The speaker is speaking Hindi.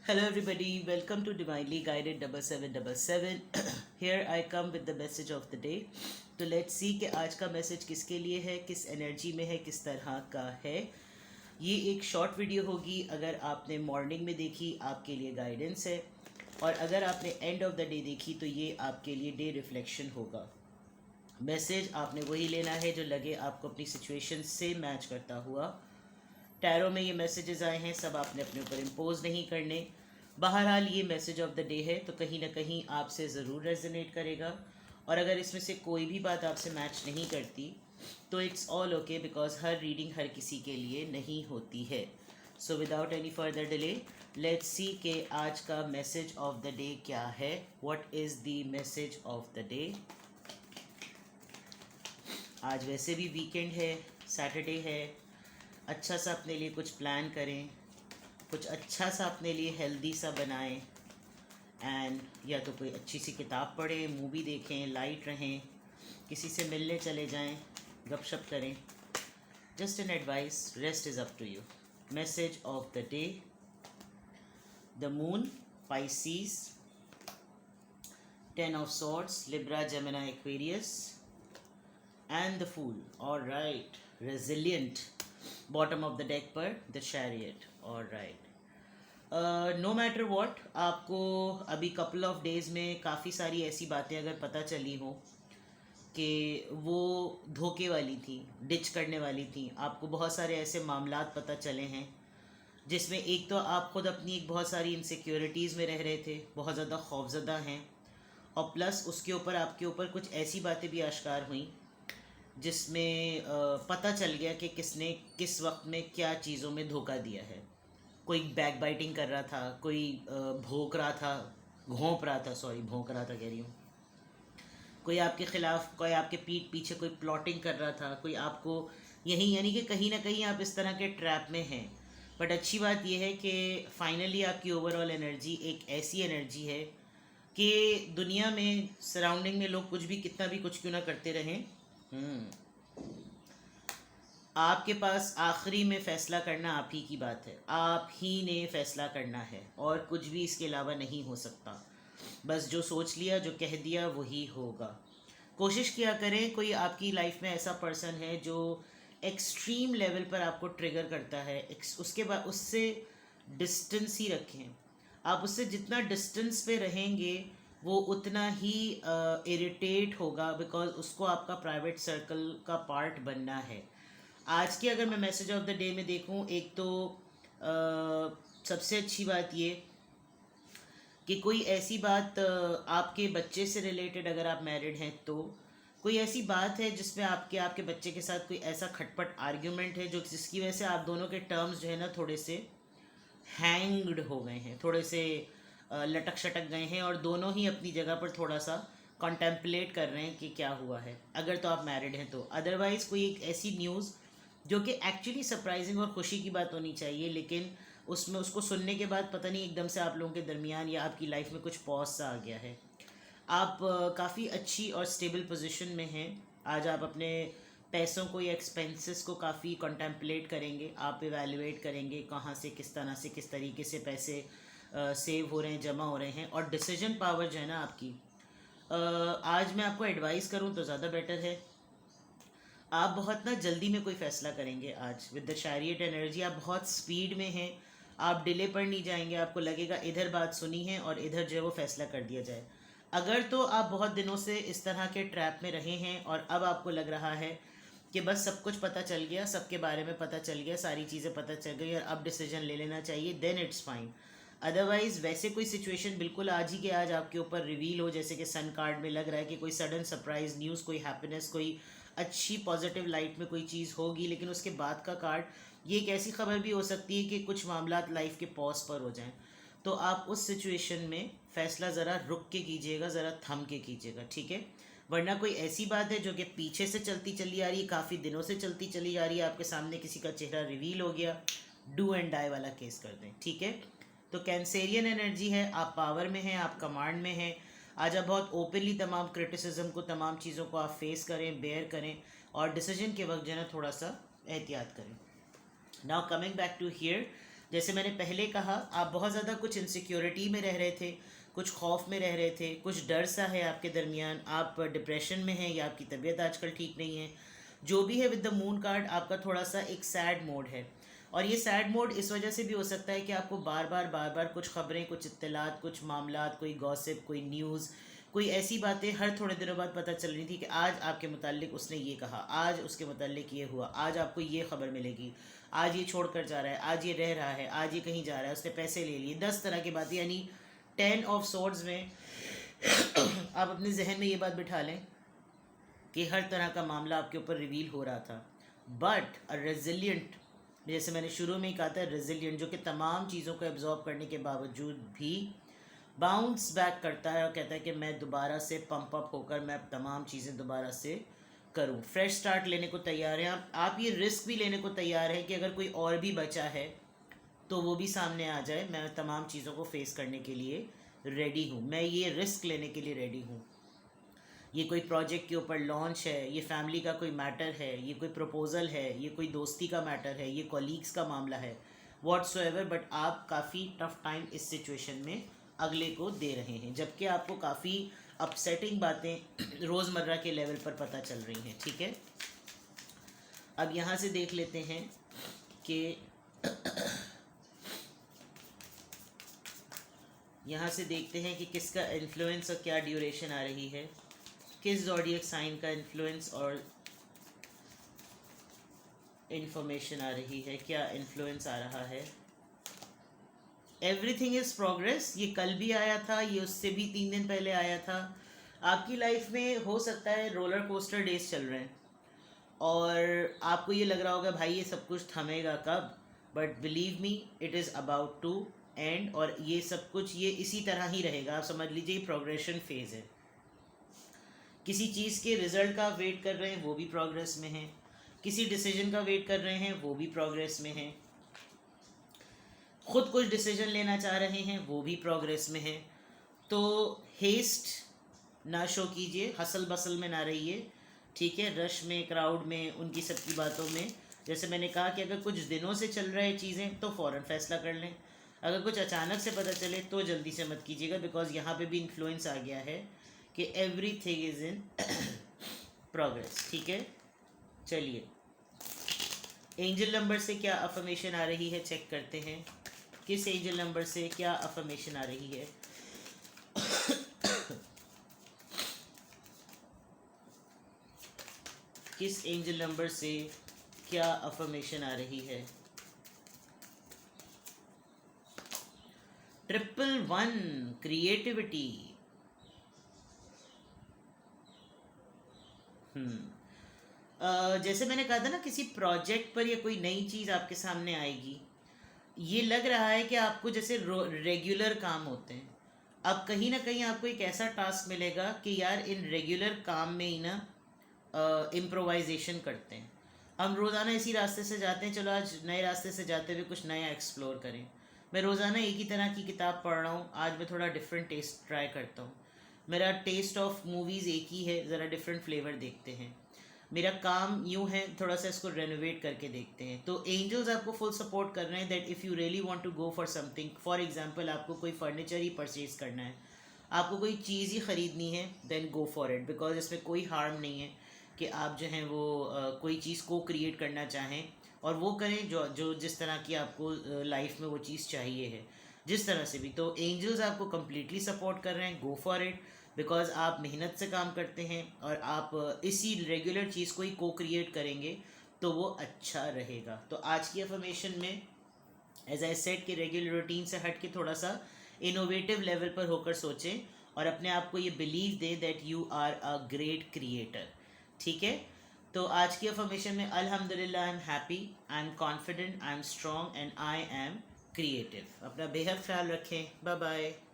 Hello, everybody. Welcome to Divinely Guided 7777. Here I come with the message of the day. तो लेट्स सी कि आज का मैसेज किसके लिए है, किस एनर्जी में है, किस तरह का है. ये एक शॉर्ट वीडियो होगी. अगर आपने मॉर्निंग में देखी आपके लिए गाइडेंस है, और अगर आपने एंड ऑफ द डे देखी तो ये आपके लिए डे रिफ्लेक्शन होगा. मैसेज आपने वही लेना है जो लगे आपको अपनी सिचुएशन से मैच करता हुआ. टैरो में ये मैसेजेस आए हैं, सब आपने अपने ऊपर इम्पोज नहीं करने. बहरहाल ये मैसेज ऑफ द डे है तो कहीं ना कहीं आपसे ज़रूर रेजोनेट करेगा. और अगर इसमें से कोई भी बात आपसे मैच नहीं करती तो इट्स ऑल ओके, बिकॉज हर रीडिंग हर किसी के लिए नहीं होती है. So without any further delay let's see के आज का मैसेज ऑफ द डे क्या है. What is the message of the day. आज वैसे भी वीकेंड है, सैटरडे है. अच्छा सा अपने लिए कुछ प्लान करें, कुछ अच्छा सा अपने लिए हेल्दी सा बनाएं. एंड या तो कोई अच्छी सी किताब पढ़ें, मूवी देखें, लाइट रहें, किसी से मिलने चले जाएं, गपशप करें. Just an advice, rest is up to you. Message of the day. The moon, Pisces, 10 of swords, Libra, Gemini, Aquarius, and the Fool. All right, resilient. Bottom of the deck पर the chariot. All right, no matter what, आपको अभी कपल ऑफ डेज़ में काफ़ी सारी ऐसी बातें अगर पता चली हो कि वो धोखे वाली थी, डिच करने वाली थी, आपको बहुत सारे ऐसे मामलात पता चले हैं जिसमें एक तो आप खुद अपनी एक बहुत सारी इनसिक्योरिटीज़ में रह रहे थे, बहुत ज़्यादा खौफजदा हैं, और प्लस उसके ऊपर आपके ऊपर कुछ ऐसी बातें भी आश्कार हुई जिसमें पता चल गया कि किसने किस वक्त में क्या चीज़ों में धोखा दिया है. कोई बैक बाइटिंग कर रहा था, कोई भौंक रहा था, घोंप रहा था, सॉरी भौंक रहा था कह रही हूँ, कोई आपके ख़िलाफ़, कोई आपके पीठ पीछे कोई प्लॉटिंग कर रहा था, कोई आपको यहीं, यानी कि कहीं ना कहीं आप इस तरह के ट्रैप में हैं. बट अच्छी बात यह है कि फाइनली आपकी ओवरऑल एनर्जी एक ऐसी एनर्जी है कि दुनिया में सराउंडिंग में लोग कुछ भी कितना भी कुछ क्यों ना करते रहें, आपके पास आखिरी में फ़ैसला करना आप ही की बात है. आप ही ने फ़ैसला करना है और कुछ भी इसके अलावा नहीं हो सकता. बस जो सोच लिया, जो कह दिया वही होगा. कोशिश किया करें, कोई आपकी लाइफ में ऐसा पर्सन है जो एक्सट्रीम लेवल पर आपको ट्रिगर करता है, उसके बाद उससे डिस्टेंस ही रखें. आप उससे जितना डिस्टेंस पे रहेंगे वो उतना ही इरिटेट होगा, बिकॉज उसको आपका प्राइवेट सर्कल का पार्ट बनना है. आज की अगर मैं मैसेज ऑफ द डे में देखूं, एक तो सबसे अच्छी बात ये कि कोई ऐसी बात आपके बच्चे से रिलेटेड, अगर आप मैरिड हैं तो कोई ऐसी बात है जिसमें आपके आपके बच्चे के साथ कोई ऐसा खटपट आर्ग्यूमेंट है जो जिसकी वजह से आप दोनों के टर्म्स जो है ना थोड़े से हैंग्ड हो गए हैं, थोड़े से लटक शटक गए हैं, और दोनों ही अपनी जगह पर थोड़ा सा कॉन्टेम्पलेट कर रहे हैं कि क्या हुआ है, अगर तो आप मैरिड हैं तो. अदरवाइज़ कोई एक ऐसी न्यूज़ जो कि एक्चुअली सरप्राइजिंग और खुशी की बात होनी चाहिए, लेकिन उसमें उसको सुनने के बाद पता नहीं एकदम से आप लोगों के दरमियान या आपकी लाइफ में कुछ पॉज सा आ गया है. आप काफ़ी अच्छी और स्टेबल पोजीशन में हैं. आज आप अपने पैसों को या एक्सपेंसेस को काफ़ी कॉन्टेम्पलेट करेंगे, आप इवेलुएट करेंगे कहाँ से, किस तरह से, किस तरीके से पैसे सेव हो रहे हैं, जमा हो रहे हैं, और डिसीजन पावर जो है ना आपकी, आज मैं आपको एडवाइस करूं तो ज़्यादा बेटर है. आप बहुत ना जल्दी में कोई फ़ैसला करेंगे आज विद द चैरियट एनर्जी. आप बहुत स्पीड में हैं, आप डिले पर नहीं जाएंगे. आपको लगेगा इधर बात सुनी है और इधर जो है वो फ़ैसला कर दिया जाए. अगर तो आप बहुत दिनों से इस तरह के ट्रैप में रहे हैं और अब आपको लग रहा है कि बस सब कुछ पता चल गया, सबके बारे में पता चल गया, सारी चीज़ें पता चल गई और अब डिसीजन ले लेना चाहिए, देन इट्स फाइन. अदरवाइज़ वैसे कोई सिचुएशन बिल्कुल आज ही के आज आपके ऊपर रिवील हो, जैसे कि सन कार्ड में लग रहा है कि कोई सडन सरप्राइज न्यूज़, कोई हैप्पीनेस, कोई अच्छी पॉजिटिव लाइट में कोई चीज़ होगी, लेकिन उसके बाद का कार्ड ये एक ऐसी खबर भी हो सकती है कि कुछ मामलात लाइफ के पॉज पर हो जाएं. तो आप उस सिचुएशन में फ़ैसला ज़रा रुक के कीजिएगा, ज़रा थम के कीजिएगा, ठीक है. वरना कोई ऐसी बात है जो कि पीछे से चलती चली आ रही है, काफ़ी दिनों से चलती चली आ रही है, आपके सामने किसी का चेहरा रिवील हो गया, डू एंड डाई वाला केस कर दें, ठीक है. तो कैंसेरियन एनर्जी है, आप पावर में हैं, आप कमांड में हैं. आज आप बहुत ओपनली तमाम क्रिटिसिज्म को, तमाम चीज़ों को आप फेस करें, बेयर करें, और डिसीजन के वक्त जो है ना थोड़ा सा एहतियात करें. Now coming back to here, जैसे मैंने पहले कहा, आप बहुत ज़्यादा कुछ इनसिक्योरिटी में रह रहे थे, कुछ खौफ में रह रहे थे, कुछ डर सा है आपके दरमियान, आप डिप्रेशन में हैं या आपकी तबीयत आजकल ठीक नहीं है। जो भी है, विद द मून कार्ड आपका थोड़ा सा एक सैड मोड है। और ये सैड मोड इस वजह से भी हो सकता है कि आपको बार बार कुछ खबरें, कुछ इत्तलात, कुछ मामलात, कोई गॉसिप, कोई न्यूज़, कोई ऐसी बातें हर थोड़े दिनों बाद पता चल रही थी कि आज आपके मुतालिक उसने ये कहा, आज उसके मुतालिक ये हुआ, आज आपको ये खबर मिलेगी, आज ये छोड़ कर जा रहा है, आज ये रह रहा है, आज ये कहीं जा रहा है, उसने पैसे ले लिए, 10 तरह की बातें। यानी 10 ऑफ सोर्ड्स में आप अपने जहन में ये बात बिठा लें कि हर तरह का मामला आपके ऊपर रिवील हो रहा था। बट अ रेजिलियंट, जैसे मैंने शुरू में ही कहा था, रेजिलियंट जो कि तमाम चीज़ों को एब्जॉर्ब करने के बावजूद भी बाउंस बैक करता है और कहता है कि मैं दोबारा से पंप अप होकर मैं तमाम चीज़ें दोबारा से करूं, फ्रेश स्टार्ट लेने को तैयार हैं आप ये रिस्क भी लेने को तैयार हैं कि अगर कोई और भी बचा है तो वो भी सामने आ जाए, मैं तमाम चीज़ों को फेस करने के लिए रेडी हूँ, मैं ये रिस्क लेने के लिए रेडी हूँ। ये कोई प्रोजेक्ट के ऊपर लॉन्च है, ये फैमिली का कोई मैटर है, ये कोई प्रपोज़ल है, ये कोई दोस्ती का मैटर है, ये कॉलीग्स का मामला है, व्हाट्सोएवर, बट आप काफ़ी टफ टाइम इस सिचुएशन में अगले को दे रहे हैं, जबकि आपको काफ़ी अपसेटिंग बातें रोज़मर्रा के लेवल पर पता चल रही हैं। ठीक है, अब यहाँ से देख लेते हैं कि यहाँ से देखते हैं कि किसका इन्फ्लुएंस और क्या ड्यूरेशन आ रही है, किस ज़ोडिएक साइन का इन्फ्लुएंस और इन्फॉर्मेशन आ रही है, क्या इन्फ्लुएंस आ रहा है। एवरीथिंग इज़ प्रोग्रेस, ये कल भी आया था, ये उससे भी 3 दिन पहले आया था। आपकी लाइफ में हो सकता है रोलर कोस्टर डेज चल रहे हैं और आपको ये लग रहा होगा भाई ये सब कुछ थमेगा कब, but believe me it is about to end, और ये सब कुछ ये इसी तरह ही रहेगा। आप समझ लीजिए प्रोग्रेशन फेज़ है। किसी चीज़ के रिज़ल्ट का आप वेट कर रहे हैं, वो भी प्रोग्रेस में है। किसी डिसीजन का वेट कर रहे हैं, वो भी प्रोग्रेस में है। खुद कुछ डिसीजन लेना चाह रहे हैं, वो भी प्रोग्रेस में है। तो हेस्ट ना शो कीजिए, हसल बसल में ना रहिए। ठीक है, रश में, क्राउड में, उनकी सबकी बातों में। जैसे मैंने कहा कि अगर कुछ दिनों से चल रहा है चीज़ें तो फ़ौरन फैसला कर लें। अगर कुछ अचानक से पता चले तो जल्दी से मत कीजिएगा, बिकॉज यहाँ पे भी इन्फ्लुएंस आ गया है कि एवरीथिंग इज़ इन प्रोग्रेस। ठीक है, चलिए एंजल नंबर से क्या अफर्मेशन आ रही है चेक करते हैं। किस एंजल नंबर से क्या अफर्मेशन आ रही है। किस एंजल नंबर से क्या अफर्मेशन आ रही है। 111 क्रिएटिविटी। जैसे मैंने कहा था ना, किसी प्रोजेक्ट पर या कोई नई चीज़ आपके सामने आएगी, ये लग रहा है कि आपको जैसे रेगुलर काम होते हैं, अब कहीं ना कहीं आपको एक ऐसा टास्क मिलेगा कि यार इन रेगुलर काम में ही ना इम्प्रोवाइजेशन करते हैं। हम रोज़ाना इसी रास्ते से जाते हैं, चलो आज नए रास्ते से जाते हुए कुछ नया एक्सप्लोर करें। मैं रोज़ाना एक ही तरह की किताब पढ़ रहा हूँ, आज मैं थोड़ा डिफरेंट टेस्ट ट्राई करता हूँ। मेरा टेस्ट ऑफ मूवीज़ एक ही है, ज़रा डिफरेंट फ्लेवर देखते हैं। मेरा काम यूँ है, थोड़ा सा इसको रेनोवेट करके देखते हैं। तो एंजल्स आपको फुल सपोर्ट कर रहे हैं that if you really want to go for something, for example आपको कोई फर्नीचर ही परचेज करना है, आपको कोई चीज़ ही ख़रीदनी है, then go for it, because इसमें कोई हार्म नहीं है कि आप जो हैं वो कोई चीज़ को क्रिएट करना चाहें और वो करें जो जो जिस तरह की आपको लाइफ में वो चीज़ चाहिए है, जिस तरह से भी। तो एंजल्स आपको कम्प्लीटली सपोर्ट कर रहे हैं, गो फॉर इट, बिकॉज आप मेहनत से काम करते हैं और आप इसी रेगुलर चीज़ को ही को क्रिएट करेंगे तो वो अच्छा रहेगा। तो आज की अफर्मेशन में एज आई सेड कि रेगुलर रूटीन से हट के थोड़ा सा इनोवेटिव लेवल पर होकर सोचें और अपने आप को ये बिलीव दें that you are a great creator. ठीक है, तो आज की अफर्मेशन में अल्हम्दुलिल्लाह I am happy, I am confident, I am strong and I am creative. अपना बेहद ख्याल रखें, बाय बाय।